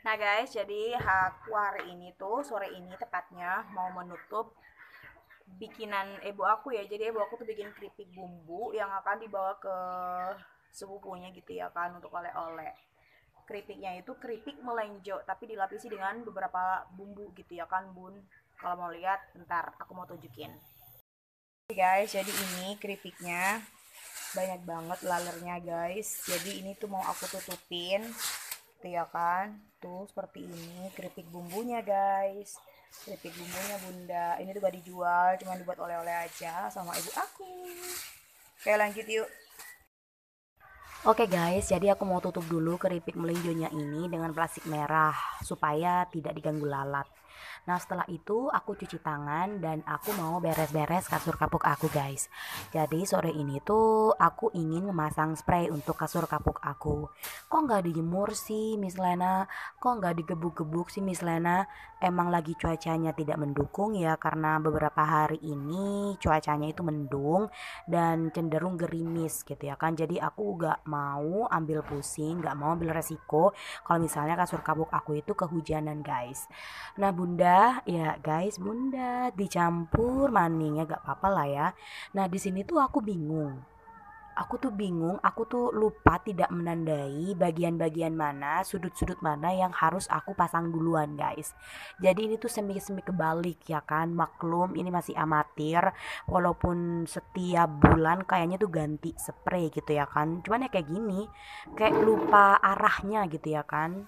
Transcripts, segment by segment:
Nah guys, jadi aku hari ini tuh sore ini tepatnya mau menutup bikinan ibu aku ya. Jadi ibu aku tuh bikin keripik bumbu yang akan dibawa ke sepupunya gitu ya kan untuk oleh-oleh. Keripiknya itu keripik melenjo tapi dilapisi dengan beberapa bumbu gitu ya kan bun. Kalau mau lihat bentar aku mau tunjukin. Oke guys, jadi ini keripiknya banyak banget lalernya guys. Jadi ini tuh mau aku tutupin gitu ya kan, tuh seperti ini keripik bumbunya guys, keripik bumbunya bunda ini tuh gak dijual, cuma dibuat oleh-oleh aja sama ibu aku. Oke lanjut yuk. Oke guys, jadi aku mau tutup dulu keripik melinjonya ini dengan plastik merah supaya tidak diganggu lalat. Nah setelah itu aku cuci tangan dan aku mau beres-beres kasur kapuk aku guys. Jadi sore ini tuh aku ingin memasang spray untuk kasur kapuk aku. Kok nggak dijemur sih Miss Lena? Kok nggak digebuk-gebuk sih Miss Lena? Emang lagi cuacanya tidak mendukung ya, karena beberapa hari ini cuacanya itu mendung dan cenderung gerimis gitu ya kan. Jadi aku gak mau ambil pusing, gak mau ambil resiko kalau misalnya kasur kapuk aku itu kehujanan guys. Nah bunda, ya guys, bunda dicampur maningnya gak apa-apa lah ya. Nah di sini tuh aku bingung. Aku tuh lupa tidak menandai bagian-bagian mana, sudut-sudut mana yang harus aku pasang duluan guys. Jadi ini tuh semi-semi kebalik ya kan, maklum ini masih amatir, walaupun setiap bulan kayaknya tuh ganti spray gitu ya kan. Cuman ya kayak gini, kayak lupa arahnya gitu ya kan.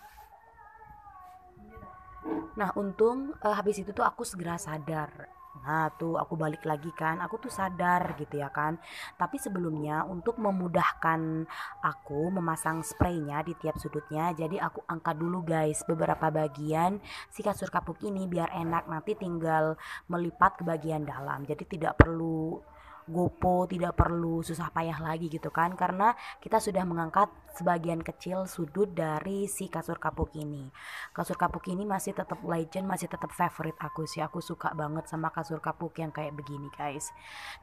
Nah, untung habis itu tuh aku segera sadar. Nah, tuh aku balik lagi kan, aku tuh sadar gitu ya kan. Tapi sebelumnya untuk memudahkan aku memasang spraynya di tiap sudutnya, jadi aku angkat dulu guys beberapa bagian si kasur kapuk ini biar enak nanti tinggal melipat ke bagian dalam. Jadi tidak perlu gopo, tidak perlu susah payah lagi gitu kan, karena kita sudah mengangkat sebagian kecil sudut dari si kasur kapuk ini. Kasur kapuk ini masih tetap legend, masih tetap favorite aku sih. Aku suka banget sama kasur kapuk yang kayak begini guys.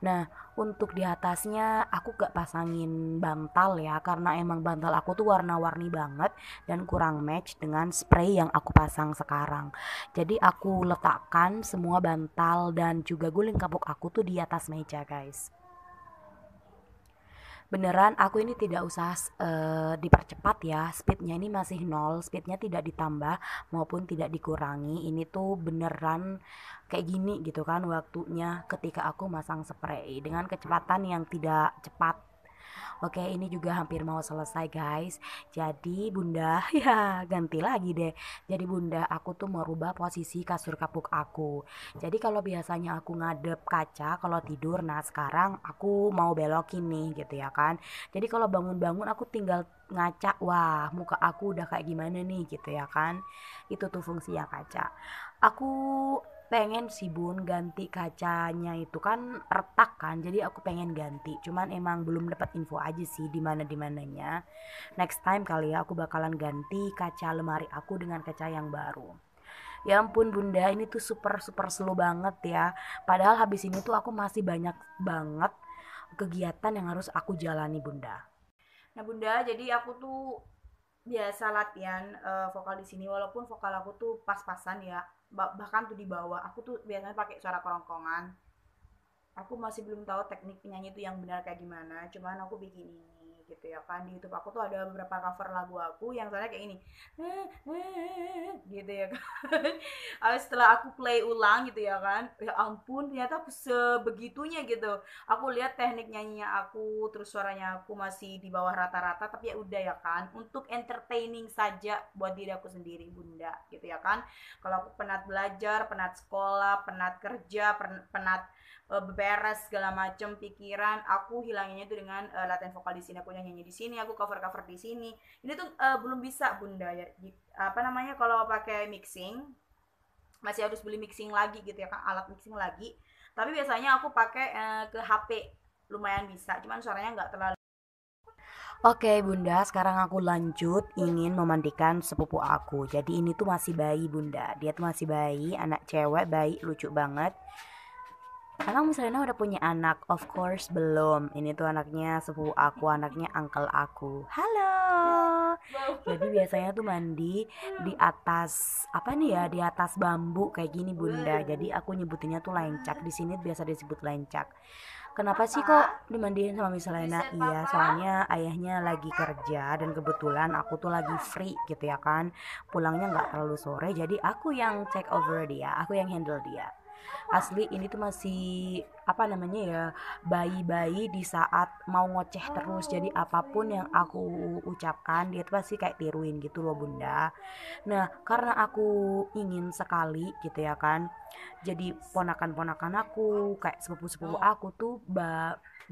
Nah untuk di atasnya aku gak pasangin bantal ya, karena emang bantal aku tuh warna-warni banget dan kurang match dengan spray yang aku pasang sekarang. Jadi aku letakkan semua bantal dan juga guling kapuk aku tuh di atas meja guys. Beneran aku ini tidak usah dipercepat ya, speednya ini masih nol, speednya tidak ditambah maupun tidak dikurangi. Ini tuh beneran kayak gini gitu kan waktunya ketika aku masang spray dengan kecepatan yang tidak cepat. Oke, ini juga hampir mau selesai guys. Jadi bunda, ya ganti lagi deh. Jadi bunda, aku tuh merubah posisi kasur kapuk aku. Jadi kalau biasanya aku ngadep kaca kalau tidur, nah sekarang aku mau belokin nih gitu ya kan. Jadi kalau bangun-bangun aku tinggal ngaca, wah muka aku udah kayak gimana nih gitu ya kan. Itu tuh fungsi ya kaca. Aku pengen sih bun ganti kacanya, itu kan retak kan, jadi aku pengen ganti, cuman emang belum dapat info aja sih di mana di mananya. Next time kali ya aku bakalan ganti kaca lemari aku dengan kaca yang baru. Ya ampun bunda, ini tuh super super slow banget ya, padahal habis ini tuh aku masih banyak banget kegiatan yang harus aku jalani bunda. Nah bunda, jadi aku tuh biasa latihan vokal di sini walaupun vokal aku tuh pas-pasan ya, bahkan tuh di bawah aku tuh biasanya pakai suara kerongkongan. Aku masih belum tahu teknik penyanyi itu yang benar kayak gimana, cuman aku bikin ini gitu ya kan. Di YouTube aku tuh ada beberapa cover lagu aku yang soalnya kayak ini gitu ya kan. Setelah aku play ulang gitu ya kan, ya ampun ternyata aku sebegitunya gitu. Aku lihat teknik nyanyinya aku, terus suaranya aku masih di bawah rata-rata, tapi ya udah ya kan, untuk entertaining saja buat diri aku sendiri bunda gitu ya kan. Kalau aku penat belajar, penat sekolah, penat kerja, penat beberes segala macam pikiran, aku hilanginnya itu dengan latihan vokal di sini. Aku nyanyi di sini, aku cover cover di sini. Ini tuh belum bisa bunda ya, apa namanya, kalau pakai mixing masih harus beli mixing lagi gitu ya kan, alat mixing lagi. Tapi biasanya aku pakai ke HP, lumayan bisa, cuman suaranya nggak terlalu. Oke bunda, sekarang aku lanjut ingin memandikan sepupu aku. Jadi ini tuh masih bayi bunda, dia tuh masih bayi, anak cewek, bayi lucu banget. Emang Miss Lena udah punya anak? Of course belum. Ini tuh anaknya sepupu aku, anaknya uncle aku. Halo. Jadi biasanya tuh mandi di atas apa nih ya? Di atas bambu kayak gini Bunda. Jadi aku nyebutinnya tuh lencak. Di sini biasa disebut lencak. Kenapa sih kok Apa? dimandiin sama Miss Lena? Reset Iya, papa. soalnya ayahnya lagi kerja dan kebetulan aku tuh lagi free gitu ya kan. Pulangnya nggak terlalu sore, jadi aku yang take over dia, aku yang handle dia. Asli ini tuh masih apa namanya ya, bayi-bayi di saat mau ngoceh terus, jadi apapun yang aku ucapkan dia tuh pasti kayak tiruin gitu loh Bunda. Nah karena aku ingin sekali gitu ya kan, jadi ponakan-ponakan aku kayak sepupu-sepupu aku tuh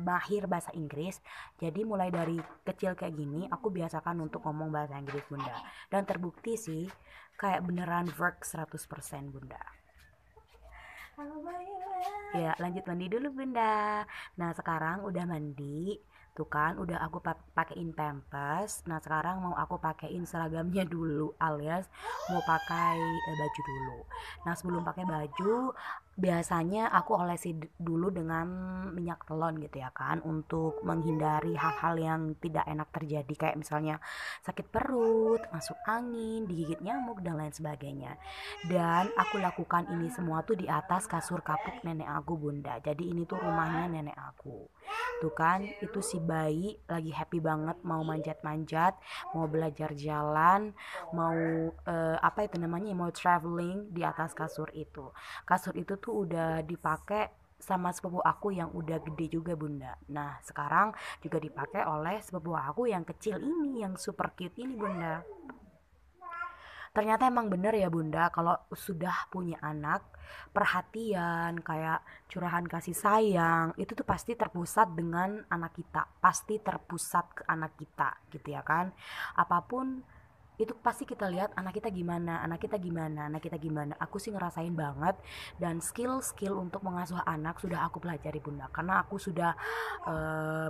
mahir bahasa Inggris. Jadi mulai dari kecil kayak gini aku biasakan untuk ngomong bahasa Inggris Bunda, dan terbukti sih kayak beneran work 100% Bunda. Ya, lanjut mandi dulu, Bunda. Nah, sekarang udah mandi. Tuh kan, udah aku pakein pampers. Nah, sekarang mau aku pakein seragamnya dulu, alias mau pakai baju dulu. Nah, sebelum pakai baju, biasanya aku olesi dulu dengan minyak telon gitu ya kan, untuk menghindari hal-hal yang tidak enak terjadi kayak misalnya sakit perut, masuk angin, digigit nyamuk dan lain sebagainya. Dan aku lakukan ini semua tuh di atas kasur kapuk nenek aku Bunda. Jadi ini tuh rumahnya nenek aku. Tuh kan, itu si bayi lagi happy banget mau manjat-manjat, mau belajar jalan, mau apa itu namanya, mau traveling di atas kasur itu. Kasur itu tuh udah dipakai sama sepupu aku yang udah gede juga Bunda. Nah sekarang juga dipakai oleh sepupu aku yang kecil ini, yang super cute ini Bunda. Ternyata emang bener ya Bunda, kalau sudah punya anak, perhatian kayak curahan kasih sayang itu tuh pasti terpusat dengan anak kita, pasti terpusat ke anak kita gitu ya kan. Apapun itu pasti kita lihat anak kita gimana, anak kita gimana, anak kita gimana. Aku sih ngerasain banget, dan skill-skill untuk mengasuh anak sudah aku pelajari Bunda, karena aku sudah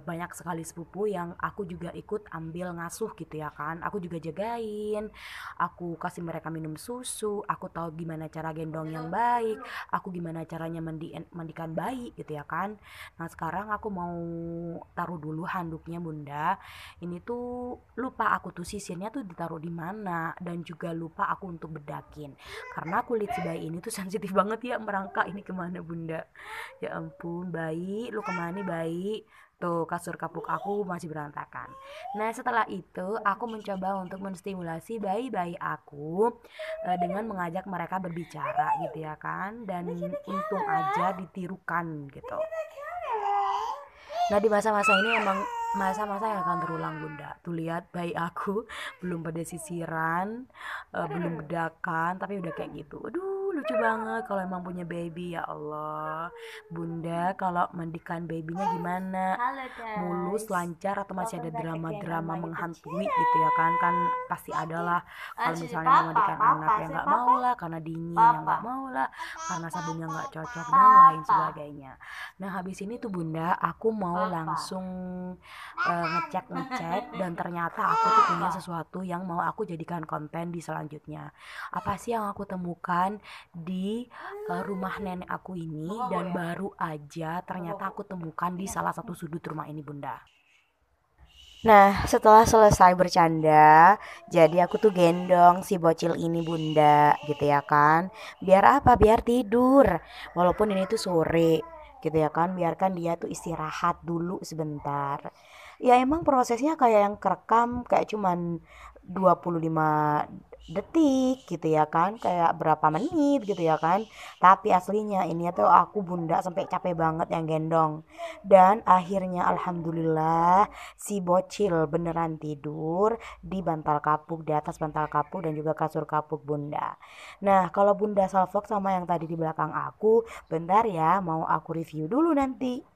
banyak sekali sepupu yang aku juga ikut ambil ngasuh gitu ya kan. Aku juga jagain, aku kasih mereka minum susu, aku tahu gimana cara gendong yang baik, aku gimana caranya mandikan bayi gitu ya kan. Nah sekarang aku mau taruh dulu handuknya Bunda. Ini tuh lupa aku tuh sisirnya tuh ditaruh di mana, dan juga lupa aku untuk bedakin karena kulit si bayi ini tuh sensitif banget ya, merangkak ini kemana Bunda. Ya ampun bayi, lu kemana bayi. Tuh kasur kapuk aku masih berantakan. Nah setelah itu aku mencoba untuk menstimulasi bayi-bayi aku dengan mengajak mereka berbicara gitu ya kan, dan untung aja ditirukan gitu. Nah di masa-masa ini emang masa-masa yang akan terulang Bunda. Tuh lihat bayi aku belum pada sisiran, belum bedakan, tapi udah kayak gitu. Aduh lucu banget kalau emang punya baby, ya Allah. Bunda kalau mandikan babynya gimana? Halo Mulus, guys, lancar, atau masih ada welcome back again on drama-drama my YouTube menghantui gitu ya kan? Kan channel. pasti ada lah kalau Say misalnya papa, memandikan anak papa, yang say nggak mau papa, lah karena dingin, yang papa, nggak mau lah karena sabunnya nggak cocok dan lain papa, sebagainya. Nah habis ini tuh Bunda aku mau papa. langsung ngecek dan ternyata aku tuh punya sesuatu yang mau aku jadikan konten di selanjutnya. Apa sih yang aku temukan di rumah nenek aku ini, dan baru aja ternyata aku temukan di salah satu sudut rumah ini Bunda. Nah, setelah selesai bercanda, jadi aku tuh gendong si bocil ini Bunda, gitu ya kan. Biar apa? Biar tidur. Walaupun ini tuh sore, gitu ya kan. Biarkan dia tuh istirahat dulu sebentar. Ya emang prosesnya kayak yang kerekam kayak cuman 25 detik gitu ya kan, kayak berapa menit gitu ya kan, tapi aslinya ini tuh aku Bunda sampai capek banget yang gendong. Dan akhirnya alhamdulillah si bocil beneran tidur di bantal kapuk, di atas bantal kapuk dan juga kasur kapuk Bunda. Nah kalau Bunda salvok sama yang tadi di belakang aku, bentar ya mau aku review dulu nanti.